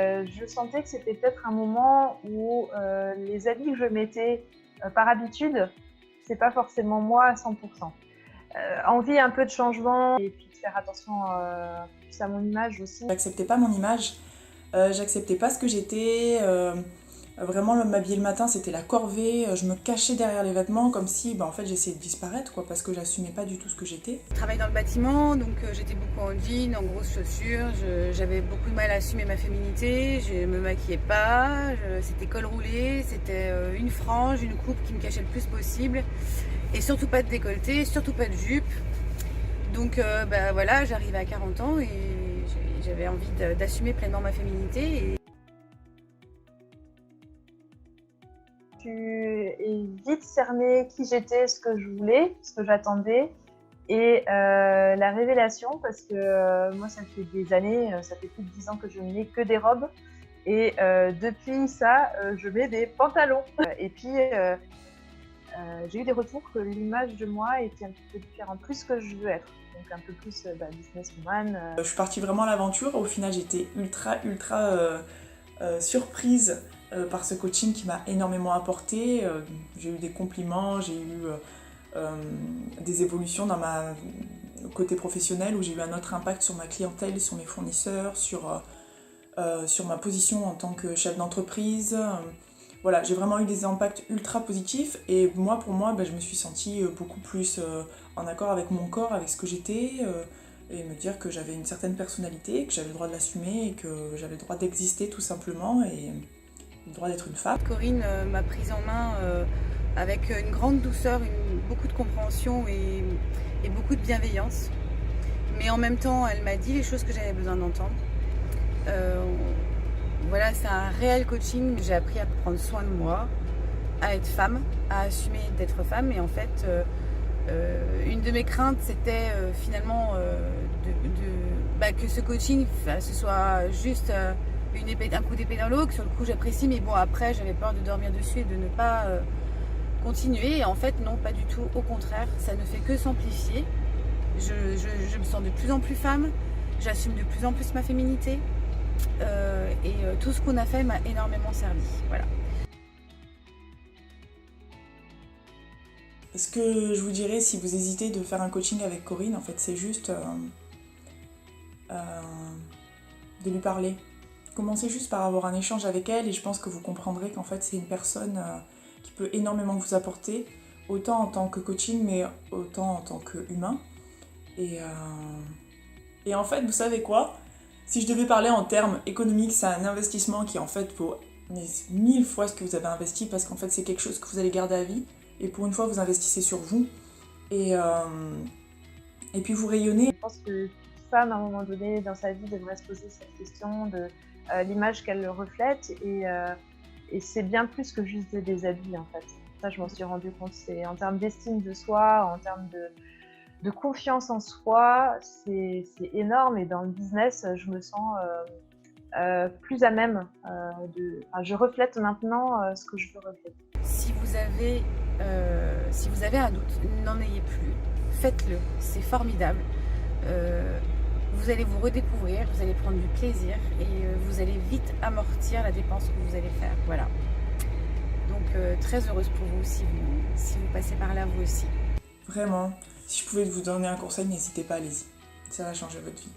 Je sentais que c'était peut-être un moment où les habits que je mettais par habitude, c'est pas forcément moi à 100%. Envie un peu de changement et puis de faire attention plus à mon image aussi. J'acceptais pas mon image, j'acceptais pas ce que j'étais. Vraiment, m'habiller le matin, c'était la corvée. Je me cachais derrière les vêtements comme si en fait, j'essayais de disparaître quoi, parce que j'assumais pas du tout ce que j'étais. Je travaille dans le bâtiment, donc j'étais beaucoup en jean, en grosses chaussures. J'avais beaucoup de mal à assumer ma féminité. Je me maquillais pas. C'était col roulé, c'était une frange, une coupe qui me cachait le plus possible. Et surtout pas de décolleté, surtout pas de jupe. Donc voilà, j'arrivais à 40 ans et j'avais envie d'assumer pleinement ma féminité. J'ai vite cerné qui j'étais, ce que je voulais, ce que j'attendais. Et la révélation, parce que moi ça fait des années, ça fait plus de 10 ans que je ne mets que des robes. Et depuis ça, je mets des pantalons. Et puis j'ai eu des retours que l'image de moi était un petit peu différente, plus ce que je veux être. Donc un peu plus businesswoman. Je suis partie vraiment à l'aventure. Au final, j'étais ultra surprise par ce coaching qui m'a énormément apporté. J'ai eu des compliments, j'ai eu des évolutions dans ma côté professionnel où j'ai eu un autre impact sur ma clientèle, sur mes fournisseurs, sur ma position en tant que chef d'entreprise. Voilà, j'ai vraiment eu des impacts ultra positifs et pour moi, je me suis sentie beaucoup plus en accord avec mon corps, avec ce que j'étais et me dire que j'avais une certaine personnalité, que j'avais le droit de l'assumer et que j'avais le droit d'exister tout simplement et le droit d'être une femme. Corinne m'a prise en main avec une grande douceur, beaucoup de compréhension et beaucoup de bienveillance. Mais en même temps, elle m'a dit les choses que j'avais besoin d'entendre. Voilà, c'est un réel coaching. J'ai appris à prendre soin de moi, à être femme, à assumer d'être femme. Et en fait, une de mes craintes, c'était finalement que ce coaching, ce soit juste un coup d'épée dans l'eau, que sur le coup j'apprécie, mais bon après j'avais peur de dormir dessus et de ne pas continuer. Et en fait non, pas du tout, au contraire, ça ne fait que s'amplifier. Je me sens de plus en plus femme, j'assume de plus en plus ma féminité et tout ce qu'on a fait m'a énormément servi. Voilà. Ce que je vous dirais si vous hésitez de faire un coaching avec Corinne, en fait c'est juste de lui parler. Commencez juste par avoir un échange avec elle et je pense que vous comprendrez qu'en fait c'est une personne qui peut énormément vous apporter, autant en tant que coaching mais autant en tant qu'humain. Et en fait, vous savez quoi? Si je devais parler en termes économiques, c'est un investissement qui en fait vaut 1000 fois ce que vous avez investi parce qu'en fait c'est quelque chose que vous allez garder à vie et pour une fois vous investissez sur vous et puis vous rayonnez. Je pense que toute femme à un moment donné dans sa vie devrait se poser cette question de l'image qu'elle reflète et c'est bien plus que juste des habits en fait. Ça je m'en suis rendu compte, c'est en termes d'estime de soi, en termes de confiance en soi, c'est énorme et dans le business je me sens plus à même je reflète maintenant ce que je veux refléter. Si vous avez un doute, n'en ayez plus, faites-le, c'est formidable. Vous allez vous redécouvrir, vous allez prendre du plaisir et vous allez vite amortir la dépense que vous allez faire. Voilà. Donc très heureuse pour vous si vous passez par là vous aussi. Vraiment, si je pouvais vous donner un conseil, n'hésitez pas, allez-y. Ça va changer votre vie.